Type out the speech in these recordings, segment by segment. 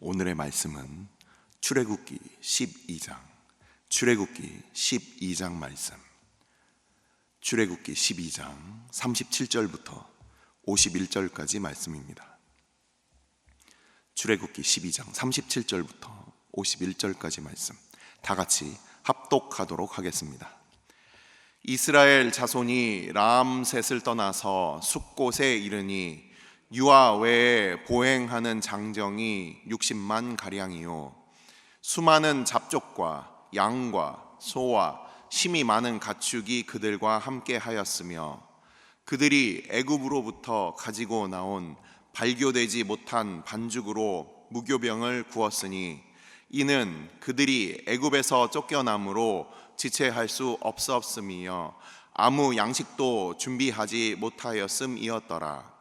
오늘의 말씀은 출애굽기 12장 말씀. 출애굽기 12장 37절부터 51절까지 말씀입니다. 출애굽기 12장 37절부터 51절까지 말씀 다 같이 합독하도록 하겠습니다. 이스라엘 자손이 람셋을 떠나서 숫곳에 이르니 유아 외에 보행하는 장정이 60만 가량이요 수많은 잡족과 양과 소와 심이 많은 가축이 그들과 함께 하였으며 그들이 애굽으로부터 가지고 나온 발교되지 못한 반죽으로 무교병을 구웠으니 이는 그들이 애굽에서 쫓겨남으로 지체할 수 없었음이요 아무 양식도 준비하지 못하였음이었더라.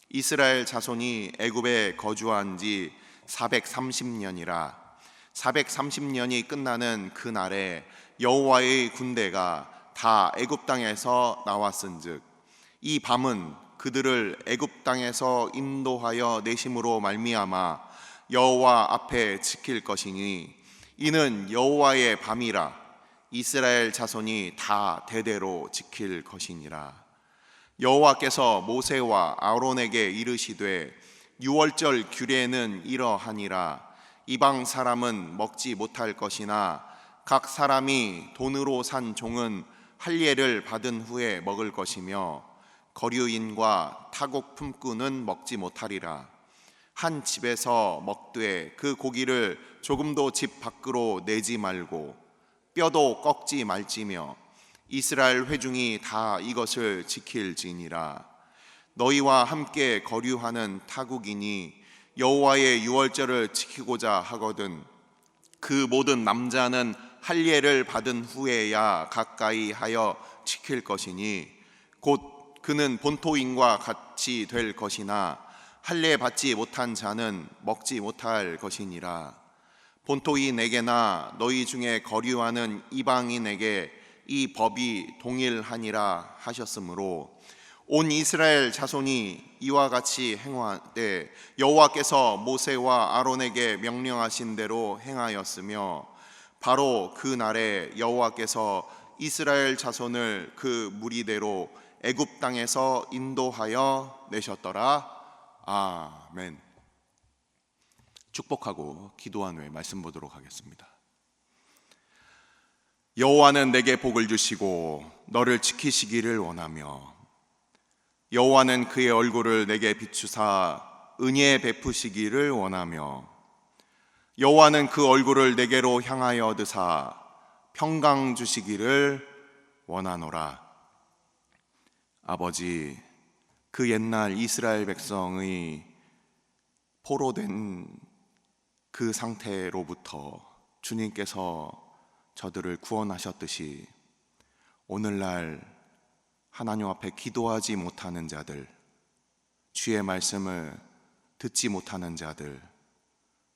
이스라엘 자손이 애굽에 거주한 지 430년이라 430년이 끝나는 그날에 여호와의 군대가 다 애굽 땅에서 나왔은즉 이 밤은 그들을 애굽 땅에서 인도하여 내심으로 말미암아 여호와 앞에 지킬 것이니 이는 여호와의 밤이라 이스라엘 자손이 다 대대로 지킬 것이니라. 여호와께서 모세와 아론에게 이르시되 유월절 규례는 이러하니라. 이방 사람은 먹지 못할 것이나 각 사람이 돈으로 산 종은 할례를 받은 후에 먹을 것이며 거류인과 타국 품꾼은 먹지 못하리라. 한 집에서 먹되 그 고기를 조금도 집 밖으로 내지 말고 뼈도 꺾지 말지며 이스라엘 회중이 다 이것을 지킬지니라. 너희와 함께 거류하는 타국인이 여호와의 유월절을 지키고자 하거든 그 모든 남자는 할례를 받은 후에야 가까이 하여 지킬 것이니 곧 그는 본토인과 같이 될 것이나 할례 받지 못한 자는 먹지 못할 것이니라. 본토인에게나 너희 중에 거류하는 이방인에게 이 법이 동일하니라 하셨으므로 온 이스라엘 자손이 이와 같이 행하되 여호와께서 모세와 아론에게 명령하신 대로 행하였으며 바로 그 날에 여호와께서 이스라엘 자손을 그 무리대로 애굽 땅에서 인도하여 내셨더라. 아멘. 축복하고 기도한 후에 말씀 보도록 하겠습니다. 여호와는 내게 복을 주시고 너를 지키시기를 원하며 여호와는 그의 얼굴을 내게 비추사 은혜 베푸시기를 원하며 여호와는 그 얼굴을 내게로 향하여 드사 평강 주시기를 원하노라. 아버지, 그 옛날 이스라엘 백성의 포로된 그 상태로부터 주님께서 저들을 구원하셨듯이 오늘날 하나님 앞에 기도하지 못하는 자들, 주의 말씀을 듣지 못하는 자들,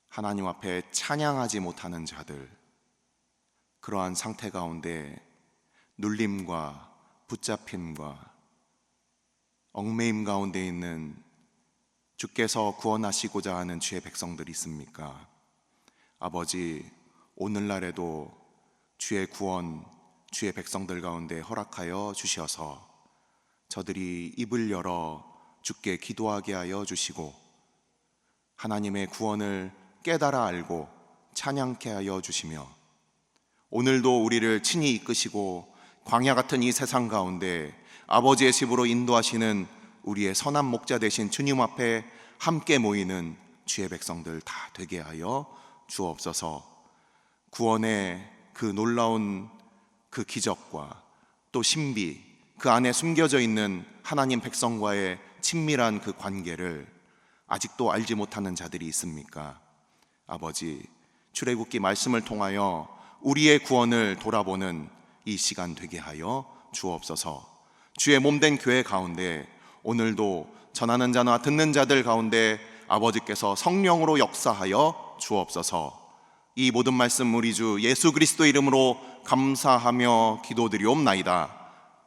하나님 앞에 찬양하지 못하는 자들, 그러한 상태 가운데 눌림과 붙잡힘과 얽매임 가운데 있는 주께서 구원하시고자 하는 주의 백성들이 있습니까? 아버지, 오늘날에도 주의 구원, 주의 백성들 가운데 허락하여 주셔서 저들이 입을 열어 주께 기도하게 하여 주시고 하나님의 구원을 깨달아 알고 찬양케 하여 주시며 오늘도 우리를 친히 이끄시고 광야 같은 이 세상 가운데 아버지의 집으로 인도하시는 우리의 선한 목자 되신 주님 앞에 함께 모이는 주의 백성들 다 되게 하여 주옵소서. 구원의 그 놀라운 그 기적과 또 신비, 그 안에 숨겨져 있는 하나님 백성과의 친밀한 그 관계를 아직도 알지 못하는 자들이 있습니까? 아버지, 출애굽기 말씀을 통하여 우리의 구원을 돌아보는 이 시간 되게 하여 주옵소서. 주의 몸된 교회 가운데 오늘도 전하는 자나 듣는 자들 가운데 아버지께서 성령으로 역사하여 주옵소서. 이 모든 말씀 우리 주 예수 그리스도 이름으로 감사하며 기도드리옵나이다.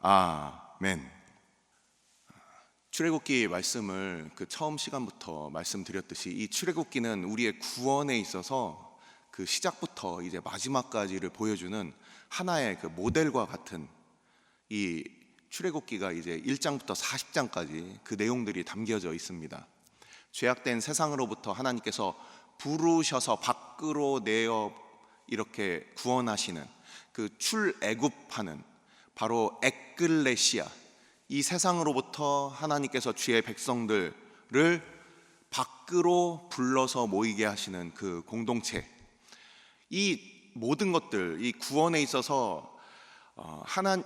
아멘. 출애굽기 말씀을 처음 시간부터 말씀드렸듯이 이 출애굽기는 우리의 구원에 있어서 그 시작부터 이제 마지막까지를 보여주는 하나의 그 모델과 같은 이 출애굽기가 이제 1장부터 40장까지 그 내용들이 담겨져 있습니다. 죄악된 세상으로부터 하나님께서 부르셔서 밖으로 내어 이렇게 구원하시는 그 출애굽하는 바로 에클레시아, 이 세상으로부터 하나님께서 주의 백성들을 밖으로 불러서 모이게 하시는 그 공동체, 이 모든 것들, 이 구원에 있어서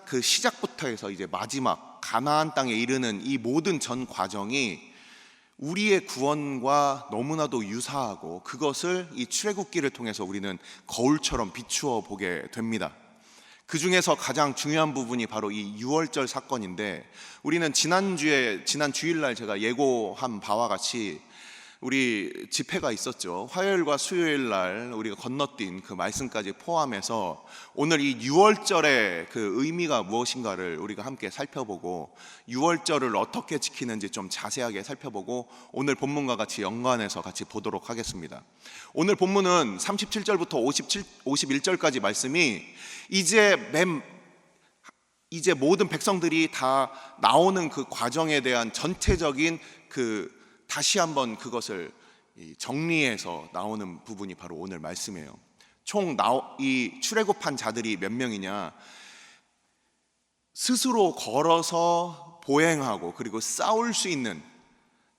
그 시작부터 해서 이제 마지막 가나안 땅에 이르는 이 모든 전 과정이 우리의 구원과 너무나도 유사하고, 그것을 이 출애굽기를 통해서 우리는 거울처럼 비추어 보게 됩니다. 그 중에서 가장 중요한 부분이 바로 이 유월절 사건인데, 우리는 지난 주일날 제가 예고한 바와 같이 우리 집회가 있었죠. 화요일과 수요일날 우리가 건너뛴 그 말씀까지 포함해서 오늘 이 유월절의 그 의미가 무엇인가를 우리가 함께 살펴보고, 유월절을 어떻게 지키는지 좀 자세하게 살펴보고, 오늘 본문과 같이 연관해서 같이 보도록 하겠습니다. 오늘 본문은 37절부터 51절까지 말씀이 이제 모든 백성들이 다 나오는 그 과정에 대한 전체적인 다시 한번 그것을 정리해서 나오는 부분이 바로 오늘 말씀이에요. 총 이 출애굽한 자들이 몇 명이냐? 스스로 걸어서 보행하고 그리고 싸울 수 있는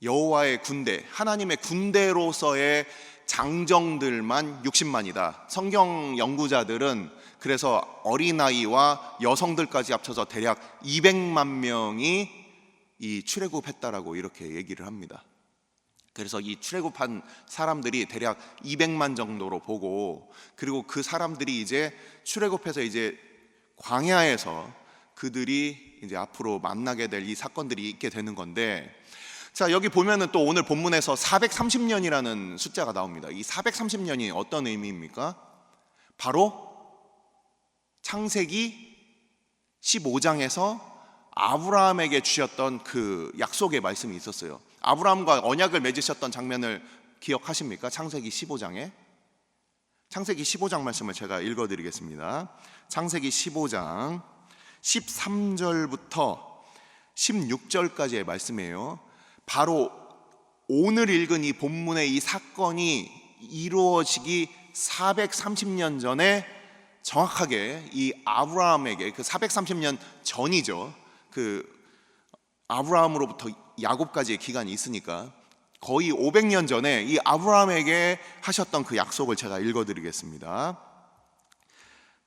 여호와의 군대, 하나님의 군대로서의 장정들만 60만이다. 성경 연구자들은 그래서 어린아이와 여성들까지 합쳐서 대략 200만 명이 이 출애굽했다라고 이렇게 얘기를 합니다. 그래서 이 출애굽한 사람들이 대략 200만 정도로 보고, 그리고 그 사람들이 이제 출애굽해서 이제 광야에서 그들이 이제 앞으로 만나게 될 이 사건들이 있게 되는 건데, 자, 여기 보면은 또 오늘 본문에서 430년이라는 숫자가 나옵니다. 이 430년이 어떤 의미입니까? 바로 창세기 15장에서 아브라함에게 주셨던 그 약속의 말씀이 있었어요. 아브라함과 언약을 맺으셨던 장면을 기억하십니까? 창세기 15장에. 창세기 15장 말씀을 제가 읽어드리겠습니다. 창세기 15장 13절부터 16절까지의 말씀이에요. 바로 오늘 읽은 이 본문의 이 사건이 이루어지기 430년 전에 정확하게 이 아브라함에게, 그 430년 전이죠. 그 아브라함으로부터 야곱까지의 기간이 있으니까 거의 500년 전에 이 아브라함에게 하셨던 그 약속을 제가 읽어드리겠습니다.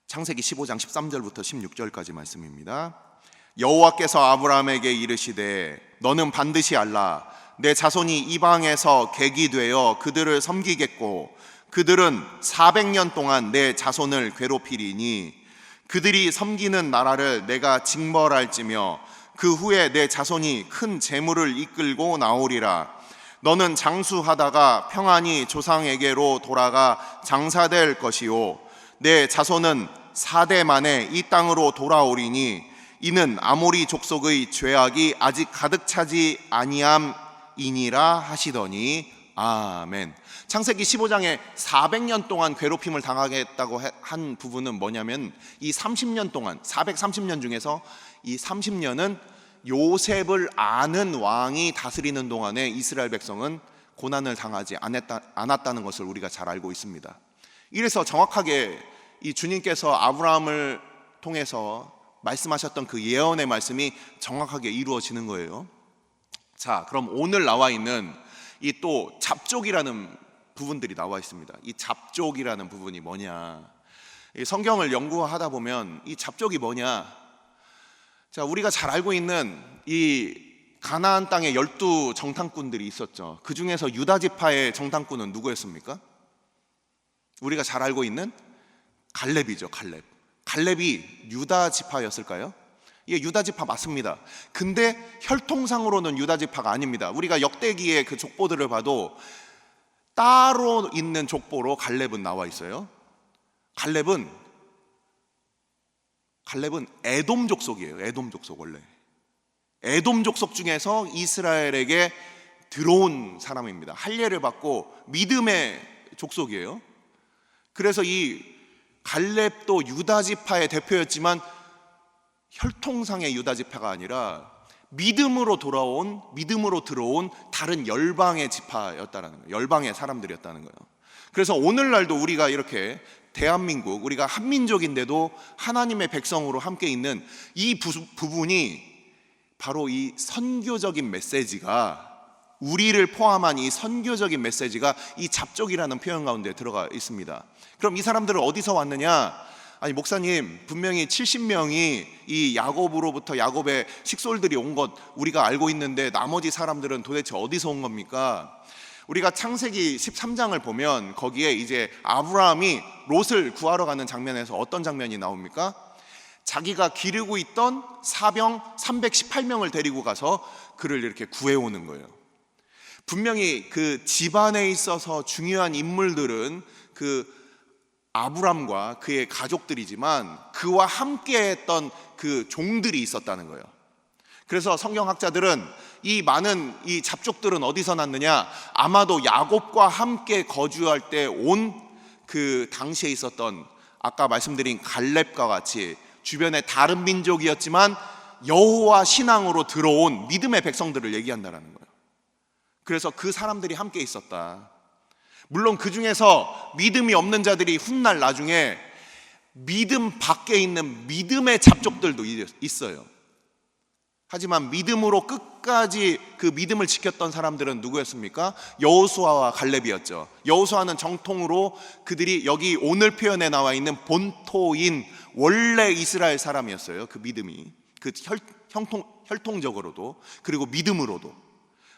창세기 15장 13절부터 16절까지 말씀입니다. 여호와께서 아브라함에게 이르시되 너는 반드시 알라. 내 자손이 이방에서 객이 되어 그들을 섬기겠고 그들은 400년 동안 내 자손을 괴롭히리니 그들이 섬기는 나라를 내가 징벌할지며 그 후에 내 자손이 큰 재물을 이끌고 나오리라. 너는 장수하다가 평안히 조상에게로 돌아가 장사될 것이요 내 자손은 4대 만에 이 땅으로 돌아오리니 이는 아모리 족속의 죄악이 아직 가득 차지 아니함이니라 하시더니 아멘. 창세기 15장에 400년 동안 괴롭힘을 당하겠다고 한 부분은 뭐냐면, 이 30년 동안 430년 중에서 이 30년은 요셉을 아는 왕이 다스리는 동안에 이스라엘 백성은 고난을 당하지 않았다는 것을 우리가 잘 알고 있습니다. 이래서 정확하게 이 주님께서 아브라함을 통해서 말씀하셨던 그 예언의 말씀이 정확하게 이루어지는 거예요. 자, 그럼 오늘 나와 있는 이 또 잡족이라는 부분들이 나와 있습니다. 이 잡족이라는 부분이 뭐냐? 이 성경을 연구하다 보면 이 잡족이 뭐냐? 자, 우리가 잘 알고 있는 이 가나안 땅에 12 정탐꾼들이 있었죠. 그 중에서 유다 지파의 정탐꾼은 누구였습니까? 우리가 잘 알고 있는 갈렙이죠. 갈렙이 유다 지파였을까요? 예, 유다 지파 맞습니다. 근데 혈통상으로는 유다 지파가 아닙니다. 우리가 역대기의 그 족보들을 봐도 따로 있는 족보로 갈렙은 나와 있어요. 갈렙은 에돔 족속이에요. 에돔 족속. 원래 에돔 족속 중에서 이스라엘에게 들어온 사람입니다. 할례를 받고 믿음의 족속이에요. 그래서 이 갈렙도 유다 지파의 대표였지만 혈통상의 유다 지파가 아니라 믿음으로 들어온 다른 열방의 지파였다는 거예요. 열방의 사람들이었다는 거예요. 그래서 오늘날도 우리가 이렇게 대한민국, 우리가 한민족인데도 하나님의 백성으로 함께 있는 이 부분이 바로 이 선교적인 메시지가, 우리를 포함한 이 선교적인 메시지가 이 잡족이라는 표현 가운데 들어가 있습니다. 그럼 이 사람들은 어디서 왔느냐? 아니, 목사님, 분명히 70명이 이 야곱의 식솔들이 온 것 우리가 알고 있는데 나머지 사람들은 도대체 어디서 온 겁니까? 우리가 창세기 13장을 보면 거기에 이제 아브라함이 롯을 구하러 가는 장면에서 어떤 장면이 나옵니까? 자기가 기르고 있던 사병 318명을 데리고 가서 그를 이렇게 구해오는 거예요. 분명히 그 집안에 있어서 중요한 인물들은 그 아브람과 그의 가족들이지만 그와 함께 했던 그 종들이 있었다는 거예요. 그래서 성경학자들은 이 많은 이 잡족들은 어디서 났느냐? 아마도 야곱과 함께 거주할 때 온 그 당시에 있었던 아까 말씀드린 갈렙과 같이 주변의 다른 민족이었지만 여호와 신앙으로 들어온 믿음의 백성들을 얘기한다는 거예요. 그래서 그 사람들이 함께 있었다. 물론 그 중에서 믿음이 없는 자들이 훗날 나중에 믿음 밖에 있는 믿음의 잡족들도 있어요. 하지만 믿음으로 끝까지 그 믿음을 지켰던 사람들은 누구였습니까? 여호수아와 갈렙이었죠. 여호수아는 정통으로 그들이 여기 오늘 표현에 나와 있는 본토인 원래 이스라엘 사람이었어요. 그 믿음이, 그 혈통적으로도 그리고 믿음으로도.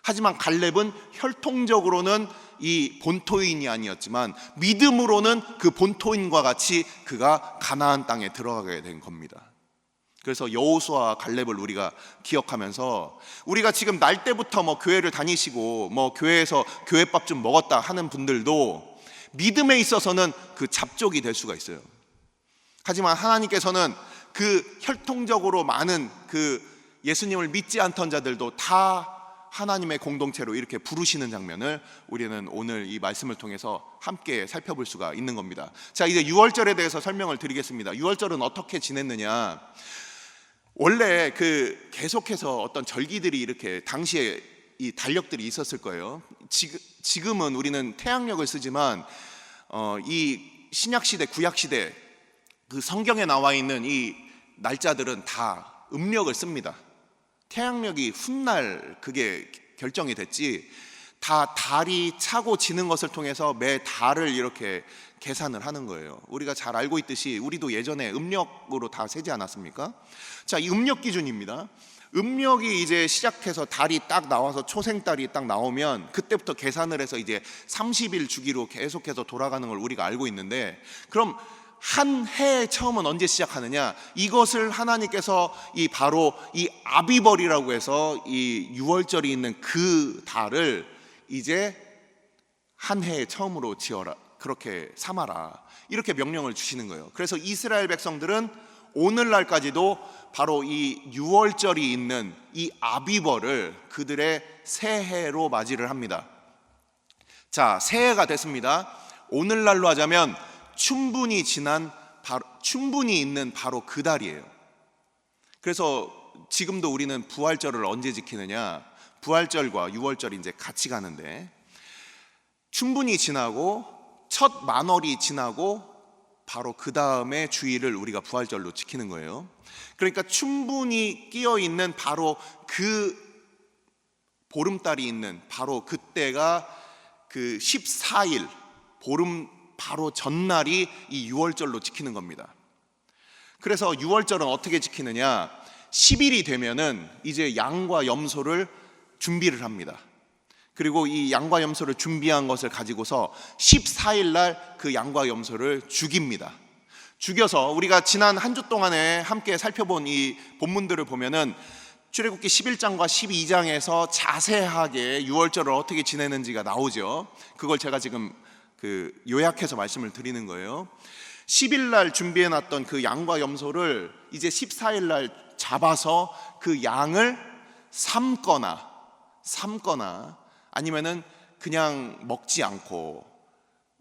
하지만 갈렙은 혈통적으로는 이 본토인이 아니었지만 믿음으로는 그 본토인과 같이 그가 가나안 땅에 들어가게 된 겁니다. 그래서 여호수아와 갈렙을 우리가 기억하면서, 우리가 지금 날 때부터 뭐 교회를 다니시고 뭐 교회에서 교회밥 좀 먹었다 하는 분들도 믿음에 있어서는 그 잡족이 될 수가 있어요. 하지만 하나님께서는 그 혈통적으로 많은 그 예수님을 믿지 않던 자들도 다 하나님의 공동체로 이렇게 부르시는 장면을 우리는 오늘 이 말씀을 통해서 함께 살펴볼 수가 있는 겁니다. 자, 이제 유월절에 대해서 설명을 드리겠습니다. 유월절은 어떻게 지냈느냐? 원래 그 계속해서 어떤 절기들이 이렇게 당시에 이 달력들이 있었을 거예요. 지금은 우리는 태양력을 쓰지만 이 신약시대, 구약시대 그 성경에 나와 있는 이 날짜들은 다 음력을 씁니다. 태양력이 훗날 그게 결정이 됐지, 다 달이 차고 지는 것을 통해서 매 달을 이렇게 계산을 하는 거예요. 우리가 잘 알고 있듯이 우리도 예전에 음력으로 다 세지 않았습니까? 자, 이 음력 기준입니다. 음력이 이제 시작해서 달이 딱 나와서 초생달이 딱 나오면 그때부터 계산을 해서 이제 30일 주기로 계속해서 돌아가는 걸 우리가 알고 있는데, 그럼 한 해의 처음은 언제 시작하느냐? 이것을 하나님께서 바로 이 아비벌이라고 해서 이 유월절이 있는 그 달을 이제 한 해의 처음으로 지어라, 그렇게 삼아라, 이렇게 명령을 주시는 거예요. 그래서 이스라엘 백성들은 오늘날까지도 바로 이 유월절이 있는 이 아비벌을 그들의 새해로 맞이를 합니다. 자, 새해가 됐습니다. 오늘날로 하자면 춘분이 있는 바로 그 달이에요. 그래서 지금도 우리는 부활절을 언제 지키느냐? 부활절과 유월절이 이제 같이 가는데, 춘분이 지나고 첫 만월이 지나고 바로 그 다음에 주일을 우리가 부활절로 지키는 거예요. 그러니까 춘분이 끼어 있는 바로 그 보름달이 있는 바로 그때가 그 14일 보름 바로 전날이 이 유월절로 지키는 겁니다. 그래서 유월절은 어떻게 지키느냐? 10일이 되면은 이제 양과 염소를 준비를 합니다. 그리고 이 양과 염소를 준비한 것을 가지고서 14일 날 그 양과 염소를 죽입니다. 죽여서 우리가 지난 한 주 동안에 함께 살펴본 이 본문들을 보면은 출애굽기 11장과 12장에서 자세하게 유월절을 어떻게 지내는지가 나오죠. 그걸 제가 지금 요약해서 말씀을 드리는 거예요. 10일 날 준비해 놨던 그 양과 염소를 이제 14일 날 잡아서 그 양을 삶거나 아니면은 그냥 먹지 않고,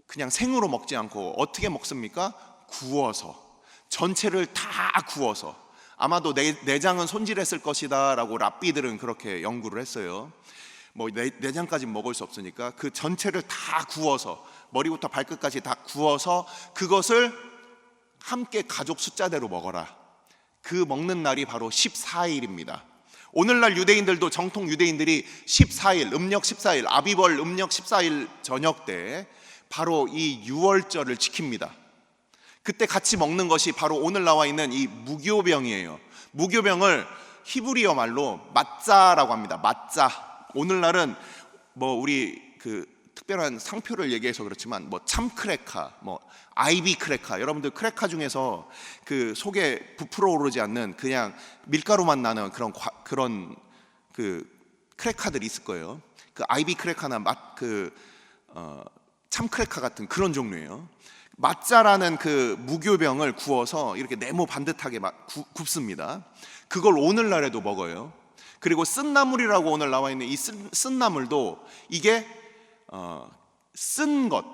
그냥 생으로 먹지 않고 어떻게 먹습니까? 구워서, 전체를 다 구워서. 아마도 내장은 손질했을 것이다 라고 랍비들은 그렇게 연구를 했어요. 뭐 내장까지 먹을 수 없으니까 그 전체를 다 구워서, 머리부터 발끝까지 다 구워서 그것을 함께 가족 숫자대로 먹어라. 그 먹는 날이 바로 14일입니다. 오늘날 유대인들도, 정통 유대인들이 14일, 음력 14일, 아비벌 음력 14일 저녁 때 바로 이 유월절을 지킵니다. 그때 같이 먹는 것이 바로 오늘 나와 있는 이 무교병이에요. 무교병을 히브리어 말로 마짜라고 합니다. 마짜. 오늘날은 뭐 우리 그 특별한 상표를 얘기해서 그렇지만 뭐 참크레카, 뭐 아이비 크레카, 여러분들 크레카 중에서 그 속에 부풀어 오르지 않는 그냥 밀가루만 나는 그런 그 크레카들이 있을 거예요. 그 아이비 크레카나 참크레카 같은 그런 종류예요. 마짜라는 그 무교병을 구워서 이렇게 네모 반듯하게 굽습니다. 그걸 오늘날에도 먹어요. 그리고 쓴나물이라고 오늘 나와 있는 이 쓴나물도 이게 쓴 것,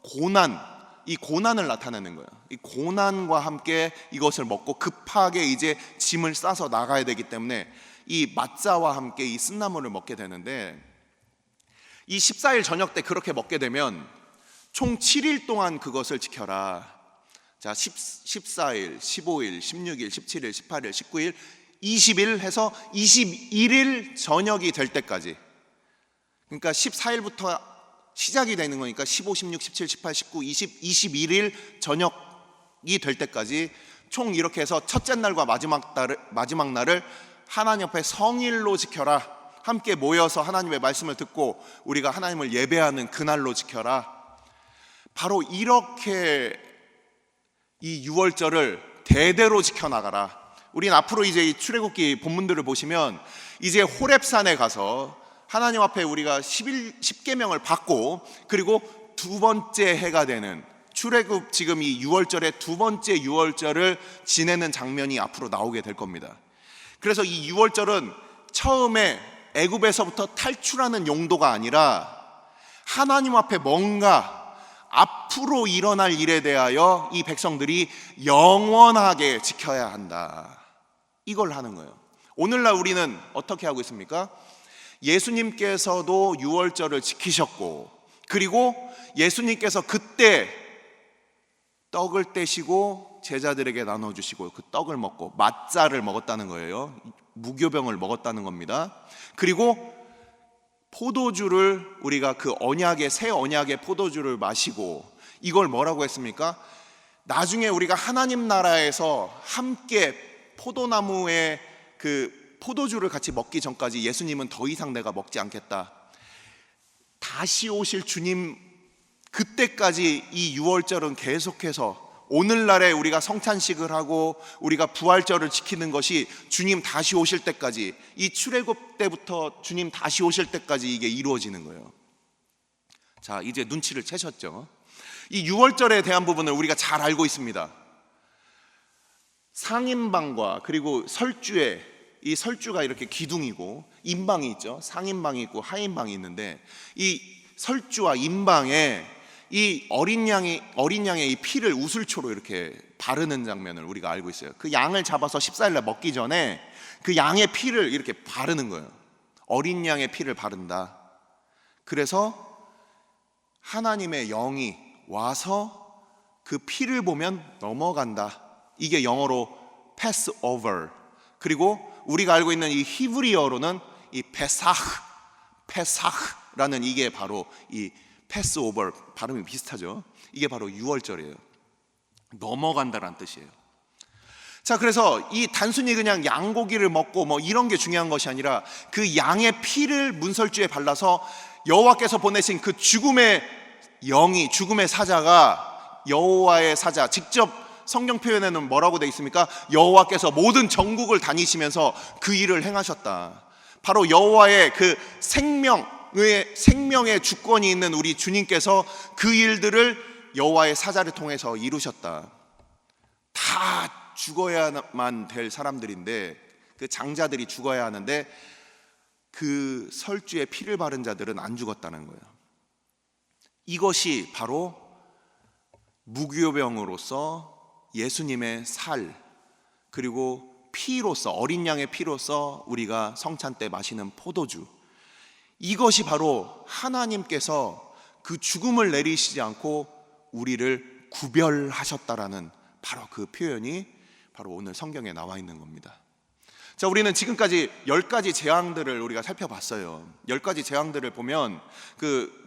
고난, 이 고난을 나타내는 거예요. 이 고난과 함께 이것을 먹고 급하게 이제 짐을 싸서 나가야 되기 때문에 이 마짜와 함께 이 쓴나물을 먹게 되는데, 이 14일 저녁 때 그렇게 먹게 되면 총 7일 동안 그것을 지켜라. 자, 14일, 15일, 16일, 17일, 18일, 19일, 20일 해서 21일 저녁이 될 때까지, 그러니까 14일부터 시작이 되는 거니까 15, 16, 17, 18, 19, 20, 21일 저녁이 될 때까지 총 이렇게 해서 첫째 날과 마지막 날을 하나님 앞에 성일로 지켜라. 함께 모여서 하나님의 말씀을 듣고 우리가 하나님을 예배하는 그날로 지켜라. 바로 이렇게 이 유월절을 대대로 지켜나가라. 우리는 앞으로 이제 이 출애굽기 본문들을 보시면 이제 호렙산에 가서 하나님 앞에 우리가 10계명을 받고, 그리고 두 번째 해가 되는 출애굽, 지금 이 유월절의 두 번째 유월절을 지내는 장면이 앞으로 나오게 될 겁니다. 그래서 이 유월절은 처음에 애굽에서부터 탈출하는 용도가 아니라 하나님 앞에 뭔가 앞으로 일어날 일에 대하여 이 백성들이 영원하게 지켜야 한다, 이걸 하는 거예요. 오늘날 우리는 어떻게 하고 있습니까? 예수님께서도 유월절을 지키셨고, 그리고 예수님께서 그때 떡을 떼시고 제자들에게 나눠주시고 그 떡을 먹고 맛자를 먹었다는 거예요. 무교병을 먹었다는 겁니다. 그리고 포도주를, 우리가 그 언약의, 새 언약의 포도주를 마시고, 이걸 뭐라고 했습니까? 나중에 우리가 하나님 나라에서 함께 포도나무의 그 포도주를 같이 먹기 전까지 예수님은 더 이상 내가 먹지 않겠다. 다시 오실 주님, 그때까지 이 유월절은 계속해서, 오늘날에 우리가 성찬식을 하고 우리가 부활절을 지키는 것이 주님 다시 오실 때까지, 이 출애굽 때부터 주님 다시 오실 때까지 이게 이루어지는 거예요. 자, 이제 눈치를 채셨죠? 이 유월절에 대한 부분을 우리가 잘 알고 있습니다. 상인방과 그리고 설주에, 이 설주가 이렇게 기둥이고 인방이 있죠. 상인방이 있고 하인방이 있는데, 이 설주와 인방에 이 어린 양의 이 피를 우슬초로 이렇게 바르는 장면을 우리가 알고 있어요. 그 양을 잡아서 14일날 먹기 전에 그 양의 피를 이렇게 바르는 거예요. 어린 양의 피를 바른다. 그래서 하나님의 영이 와서 그 피를 보면 넘어간다. 이게 영어로 pass over. 그리고 우리가 알고 있는 이 히브리어로는 이 페사흐라는 이게 바로 이 패스 오버, 발음이 비슷하죠. 이게 바로 유월절이에요. 넘어간다라는 뜻이에요. 자, 그래서 이 단순히 그냥 양고기를 먹고 뭐 이런 게 중요한 것이 아니라 그 양의 피를 문설주에 발라서 여호와께서 보내신 그 죽음의 영이, 죽음의 사자가, 여호와의 사자, 직접 성경 표현에는 뭐라고 되어 있습니까? 여호와께서 모든 전국을 다니시면서 그 일을 행하셨다. 바로 여호와의 그 생명의 주권이 있는 우리 주님께서 그 일들을 여호와의 사자를 통해서 이루셨다. 다 죽어야만 될 사람들인데, 그 장자들이 죽어야 하는데 그 설주에 피를 바른 자들은 안 죽었다는 거예요. 이것이 바로 무교병으로서 예수님의 살, 그리고 피로서, 어린 양의 피로서 우리가 성찬 때 마시는 포도주, 이것이 바로 하나님께서 그 죽음을 내리시지 않고 우리를 구별하셨다라는 바로 그 표현이 바로 오늘 성경에 나와 있는 겁니다. 자, 우리는 지금까지 10가지 재앙들을 우리가 살펴봤어요. 10가지 재앙들을 보면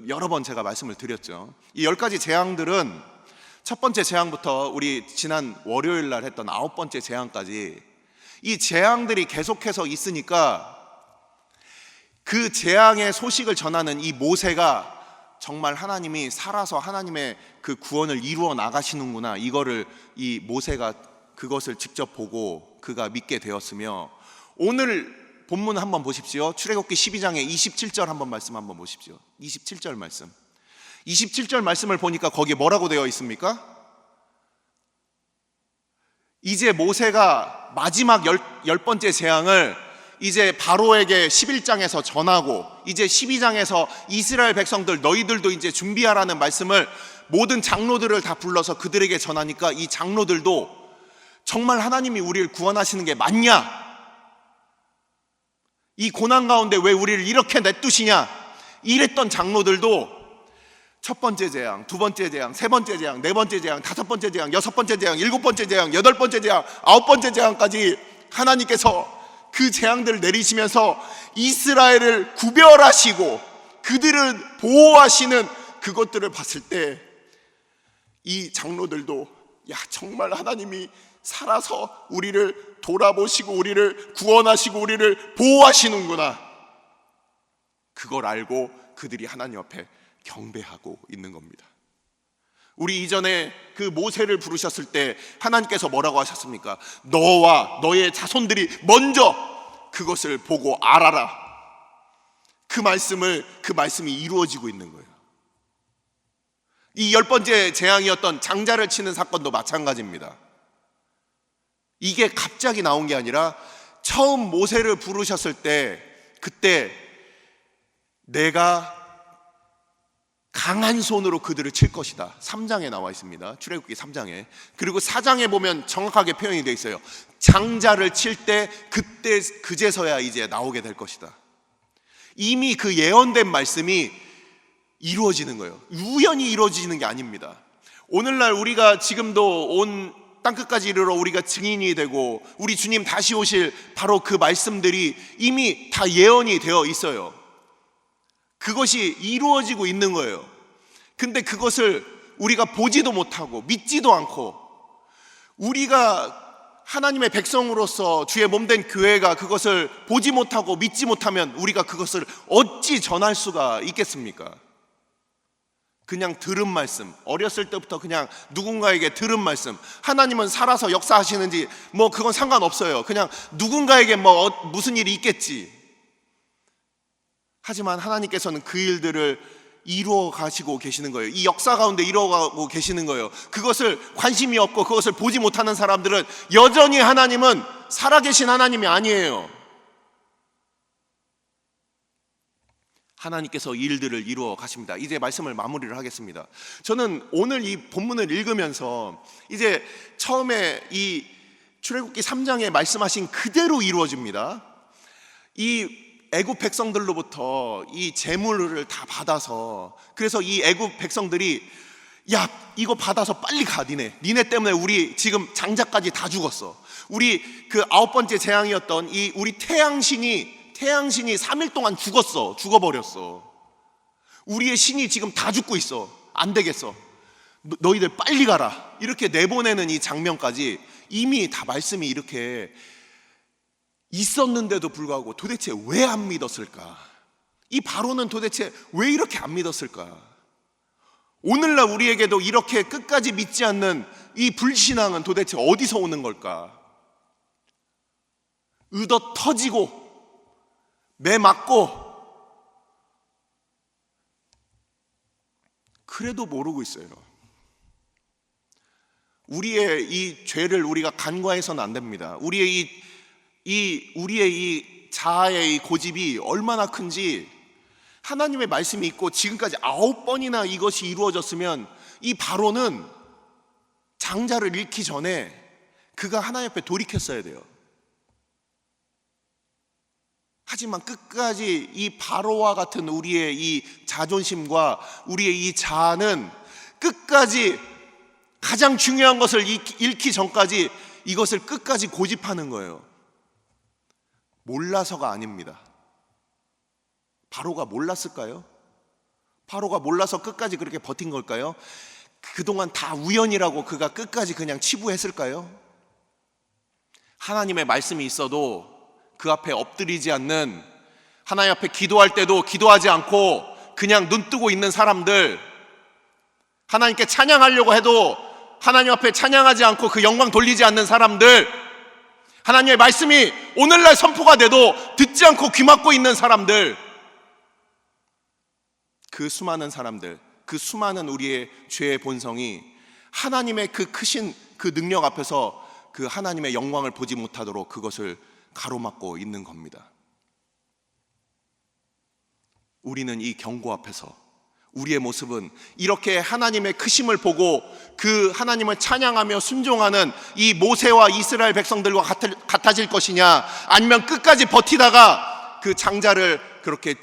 여러 번 제가 말씀을 드렸죠. 이 10가지 재앙들은 첫 번째 재앙부터 우리 지난 월요일 날 했던 9번째 재앙까지 이 재앙들이 계속해서 있으니까 그 재앙의 소식을 전하는 이 모세가 정말 하나님이 살아서 하나님의 그 구원을 이루어 나가시는구나, 이거를 이 모세가 그것을 직접 보고 그가 믿게 되었으며, 오늘 본문 한번 보십시오. 출애굽기 12장의 27절 말씀 한번 보십시오. 27절 말씀. 27절 말씀을 보니까 거기에 뭐라고 되어 있습니까? 이제 모세가 마지막 열 번째 재앙을 이제 바로에게 11장에서 전하고, 이제 12장에서 이스라엘 백성들 너희들도 이제 준비하라는 말씀을 모든 장로들을 다 불러서 그들에게 전하니까 이 장로들도 정말 하나님이 우리를 구원하시는 게 맞냐? 이 고난 가운데 왜 우리를 이렇게 내두시냐? 이랬던 장로들도 첫 번째 재앙, 두 번째 재앙, 세 번째 재앙, 네 번째 재앙, 다섯 번째 재앙, 여섯 번째 재앙, 일곱 번째 재앙, 여덟 번째 재앙, 아홉 번째 재앙까지 하나님께서 그 재앙들을 내리시면서 이스라엘을 구별하시고 그들을 보호하시는 그것들을 봤을 때 이 장로들도 야, 정말 하나님이 살아서 우리를 돌아보시고 우리를 구원하시고 우리를 보호하시는구나, 그걸 알고 그들이 하나님 앞에 경배하고 있는 겁니다. 우리 이전에 그 모세를 부르셨을 때 하나님께서 뭐라고 하셨습니까? 너와 너의 자손들이 먼저 그것을 보고 알아라. 그 말씀이 이루어지고 있는 거예요. 이 10번째 재앙이었던 장자를 치는 사건도 마찬가지입니다. 이게 갑자기 나온 게 아니라 처음 모세를 부르셨을 때 그때 내가 강한 손으로 그들을 칠 것이다, 3장에 나와 있습니다. 출애굽기 3장에. 그리고 4장에 보면 정확하게 표현이 되어 있어요. 장자를 칠 때 그때 그제서야 이제 나오게 될 것이다. 이미 그 예언된 말씀이 이루어지는 거예요. 우연히 이루어지는 게 아닙니다. 오늘날 우리가 지금도 온 땅끝까지 이르러 우리가 증인이 되고 우리 주님 다시 오실 바로 그 말씀들이 이미 다 예언이 되어 있어요. 그것이 이루어지고 있는 거예요. 근데 그것을 우리가 보지도 못하고 믿지도 않고, 우리가 하나님의 백성으로서 주의 몸된 교회가 그것을 보지 못하고 믿지 못하면 우리가 그것을 어찌 전할 수가 있겠습니까? 그냥 들은 말씀, 어렸을 때부터 그냥 누군가에게 들은 말씀, 하나님은 살아서 역사하시는지 뭐 그건 상관없어요. 그냥 누군가에게 무슨 일이 있겠지. 하지만 하나님께서는 그 일들을 이루어 가시고 계시는 거예요. 이 역사 가운데 이루어가고 계시는 거예요. 그것을 관심이 없고 그것을 보지 못하는 사람들은 여전히 하나님은 살아계신 하나님이 아니에요. 하나님께서 이 일들을 이루어 가십니다. 이제 말씀을 마무리를 하겠습니다. 저는 오늘 이 본문을 읽으면서 이제 처음에 이 출애굽기 3장에 말씀하신 그대로 이루어집니다. 이 애굽 백성들로부터 이 재물을 다 받아서, 그래서 이 애굽 백성들이 야, 이거 받아서 빨리 가, 니네 때문에 우리 지금 장자까지 다 죽었어. 우리 그 9번째 재앙이었던 이 우리 태양신이 3일 동안 죽어버렸어. 우리의 신이 지금 다 죽고 있어. 안 되겠어. 너희들 빨리 가라. 이렇게 내보내는 이 장면까지 이미 다 말씀이 이렇게 있었는데도 불구하고 도대체 왜 안 믿었을까? 이 바로는 도대체 왜 이렇게 안 믿었을까? 오늘날 우리에게도 이렇게 끝까지 믿지 않는 이 불신앙은 도대체 어디서 오는 걸까? 의도 터지고 매 맞고 그래도 모르고 있어요. 우리의 이 죄를 우리가 간과해서는 안 됩니다. 우리의 이 자아의 이 고집이 얼마나 큰지, 하나님의 말씀이 있고 지금까지 9번이나 이것이 이루어졌으면 이 바로는 장자를 잃기 전에 그가 하나님 앞에 돌이켰어야 돼요. 하지만 끝까지 이 바로와 같은 우리의 이 자존심과 우리의 이 자아는 끝까지 가장 중요한 것을 잃기 전까지 이것을 끝까지 고집하는 거예요. 몰라서가 아닙니다. 바로가 몰랐을까요? 바로가 몰라서 끝까지 그렇게 버틴 걸까요? 그동안 다 우연이라고 그가 끝까지 그냥 치부했을까요? 하나님의 말씀이 있어도 그 앞에 엎드리지 않는, 하나님 앞에 기도할 때도 기도하지 않고 그냥 눈 뜨고 있는 사람들, 하나님께 찬양하려고 해도 하나님 앞에 찬양하지 않고 그 영광 돌리지 않는 사람들, 하나님의 말씀이 오늘날 선포가 돼도 듣지 않고 귀 막고 있는 사람들, 그 수많은 사람들, 그 수많은 우리의 죄의 본성이 하나님의 그 크신 그 능력 앞에서 그 하나님의 영광을 보지 못하도록 그것을 가로막고 있는 겁니다. 우리는 이 경고 앞에서 우리의 모습은 이렇게 하나님의 크심을 보고 그 하나님을 찬양하며 순종하는 이 모세와 이스라엘 백성들과 같아질 것이냐, 아니면 끝까지 버티다가 그 장자를 그렇게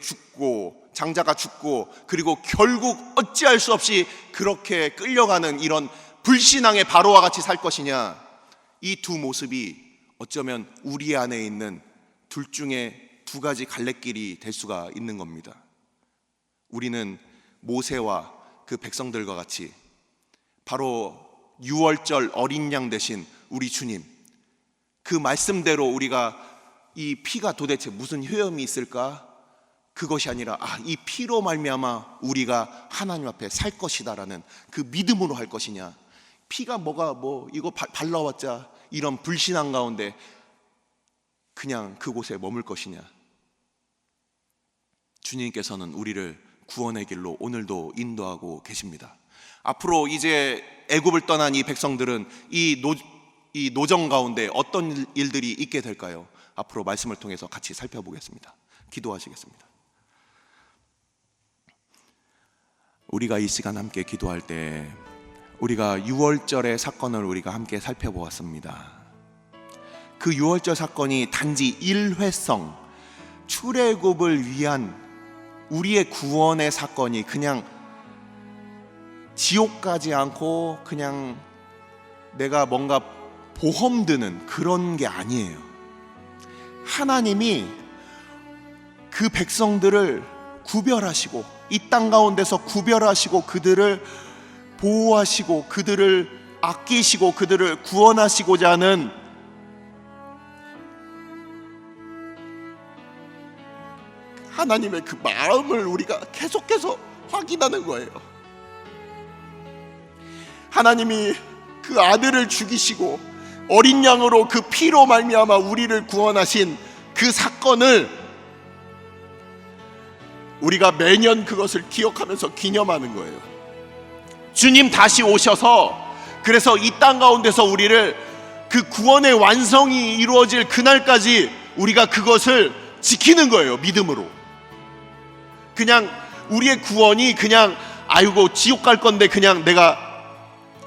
장자가 죽고 그리고 결국 어찌할 수 없이 그렇게 끌려가는 이런 불신앙의 바로와 같이 살 것이냐, 이 두 모습이 어쩌면 우리 안에 있는 둘 중에 두 가지 갈래길이 될 수가 있는 겁니다. 우리는 모세와 그 백성들과 같이 바로 유월절 어린 양 되신 우리 주님, 그 말씀대로 우리가 이 피가 도대체 무슨 효험이 있을까? 그것이 아니라 이 피로 말미암아 우리가 하나님 앞에 살 것이다라는 그 믿음으로 할 것이냐, 피가 이거 발라왔자 이런 불신앙 가운데 그냥 그곳에 머물 것이냐. 주님께서는 우리를 구원의 길로 오늘도 인도하고 계십니다. 앞으로 이제 애굽을 떠난 이 백성들은 이 노정 가운데 어떤 일들이 있게 될까요? 앞으로 말씀을 통해서 같이 살펴보겠습니다. 기도하시겠습니다. 우리가 이 시간 함께 기도할 때 우리가 유월절의 사건을 우리가 함께 살펴보았습니다. 그 유월절 사건이 단지 일회성 출애굽을 위한 우리의 구원의 사건이 그냥 지옥 가지 않고 그냥 내가 뭔가 보험 드는 그런 게 아니에요. 하나님이 그 백성들을 구별하시고 이 땅 가운데서 구별하시고 그들을 보호하시고 그들을 아끼시고 그들을 구원하시고자 하는 하나님의 그 마음을 우리가 계속해서 확인하는 거예요. 하나님이 그 아들을 죽이시고 어린 양으로 그 피로 말미암아 우리를 구원하신 그 사건을 우리가 매년 그것을 기억하면서 기념하는 거예요. 주님 다시 오셔서 그래서 이 땅 가운데서 우리를 그 구원의 완성이 이루어질 그날까지 우리가 그것을 지키는 거예요. 믿음으로. 그냥 우리의 구원이 그냥 아이고 지옥 갈 건데 그냥 내가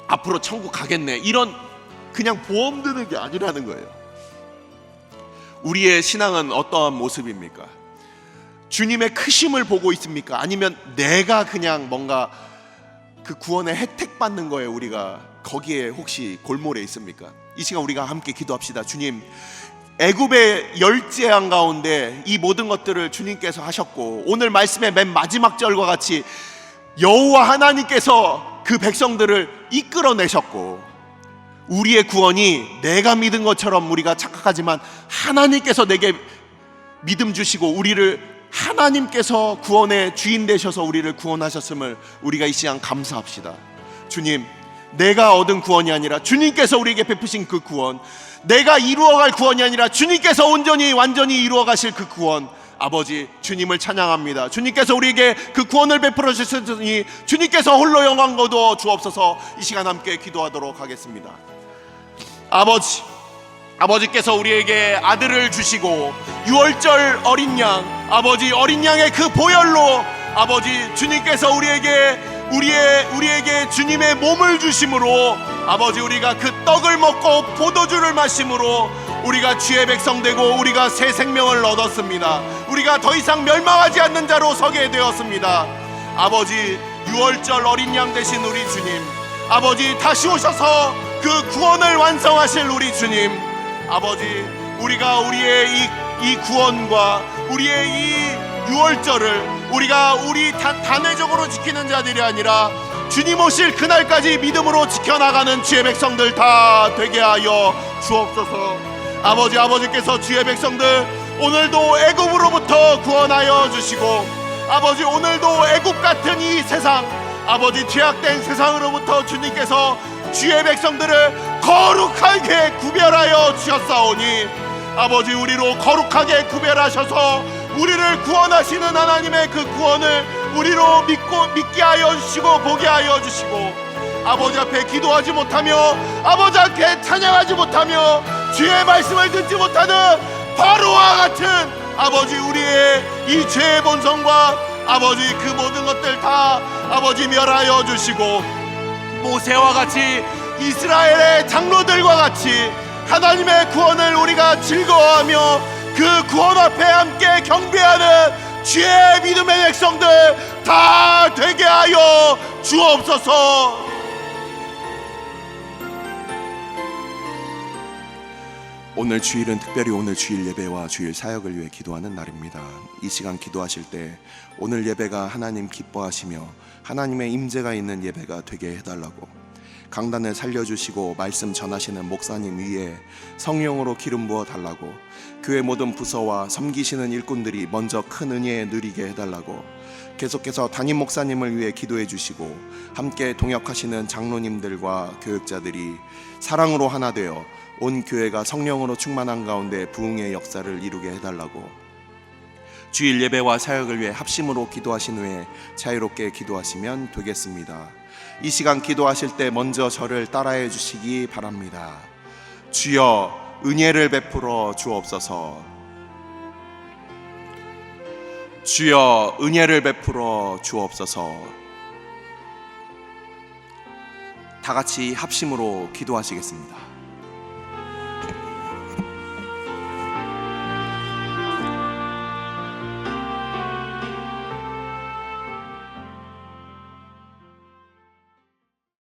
앞으로 천국 가겠네, 이런 그냥 보험 드는 게 아니라는 거예요. 우리의 신앙은 어떠한 모습입니까? 주님의 크심을 보고 있습니까? 아니면 내가 그냥 뭔가 그 구원의 혜택 받는 거에 우리가 거기에 혹시 골몰해 있습니까? 이 시간 우리가 함께 기도합시다. 주님, 애굽의 열재앙 가운데 이 모든 것들을 주님께서 하셨고 오늘 말씀의 맨 마지막 절과 같이 여호와 하나님께서 그 백성들을 이끌어내셨고 우리의 구원이 내가 믿은 것처럼 우리가 착각하지만 하나님께서 내게 믿음 주시고 우리를 하나님께서 구원의 주인 되셔서 우리를 구원하셨음을 우리가 이 시간 감사합시다. 주님, 내가 얻은 구원이 아니라 주님께서 우리에게 베푸신 그 구원, 내가 이루어갈 구원이 아니라 주님께서 온전히 완전히 이루어가실 그 구원, 아버지 주님을 찬양합니다. 주님께서 우리에게 그 구원을 베풀어 주셨으니 주님께서 홀로 영광 거두어 주옵소서. 이 시간 함께 기도하도록 하겠습니다. 아버지, 아버지께서 우리에게 아들을 주시고 유월절 어린 양, 아버지 어린 양의 그 보혈로 아버지 주님께서 우리에게 주님의 몸을 주심으로 아버지 우리가 그 떡을 먹고 포도주를 마심으로 우리가 주의 백성 되고 우리가 새 생명을 얻었습니다. 우리가 더 이상 멸망하지 않는 자로 서게 되었습니다. 아버지 유월절 어린 양 되신 우리 주님, 아버지 다시 오셔서 그 구원을 완성하실 우리 주님, 아버지 우리가 우리의 이 구원과 우리의 이 유월절을 우리가 단회적으로 지키는 자들이 아니라 주님 오실 그날까지 믿음으로 지켜나가는 주의 백성들 다 되게 하여 주옵소서. 아버지께서 주의 백성들 오늘도 애굽으로부터 구원하여 주시고 아버지 오늘도 애굽 같은 이 세상, 아버지 죄악된 세상으로부터 주님께서 주의 백성들을 거룩하게 구별하여 주셨사오니 아버지 우리로 거룩하게 구별하셔서 우리를 구원하시는 하나님의 그 구원을 우리로 믿게 하여 주시고 보게 하여 주시고 아버지 앞에 기도하지 못하며 아버지 앞에 찬양하지 못하며 주의 말씀을 듣지 못하는 바로와 같은 아버지 우리의 이 죄의 본성과 아버지 그 모든 것들 다 아버지 멸하여 주시고 모세와 같이 이스라엘의 장로들과 같이 하나님의 구원을 우리가 즐거워하며 그 구원 앞에 함께 경배하는 주의 믿음의 백성들 다 되게 하여 주옵소서. 오늘 주일은 특별히 오늘 주일 예배와 주일 사역을 위해 기도하는 날입니다. 이 시간 기도하실 때 오늘 예배가 하나님 기뻐하시며 하나님의 임재가 있는 예배가 되게 해달라고, 강단을 살려주시고 말씀 전하시는 목사님 위에 성령으로 기름 부어 달라고, 교회 모든 부서와 섬기시는 일꾼들이 먼저 큰 은혜에 누리게 해달라고, 계속해서 담임 목사님을 위해 기도해 주시고 함께 동역하시는 장로님들과 교육자들이 사랑으로 하나 되어 온 교회가 성령으로 충만한 가운데 부흥의 역사를 이루게 해달라고, 주일 예배와 사역을 위해 합심으로 기도하신 후에 자유롭게 기도하시면 되겠습니다. 이 시간 기도하실 때 먼저 저를 따라해 주시기 바랍니다. 주여 은혜를 베풀어 주옵소서. 주여 은혜를 베풀어 주옵소서. 다 같이 합심으로 기도하시겠습니다.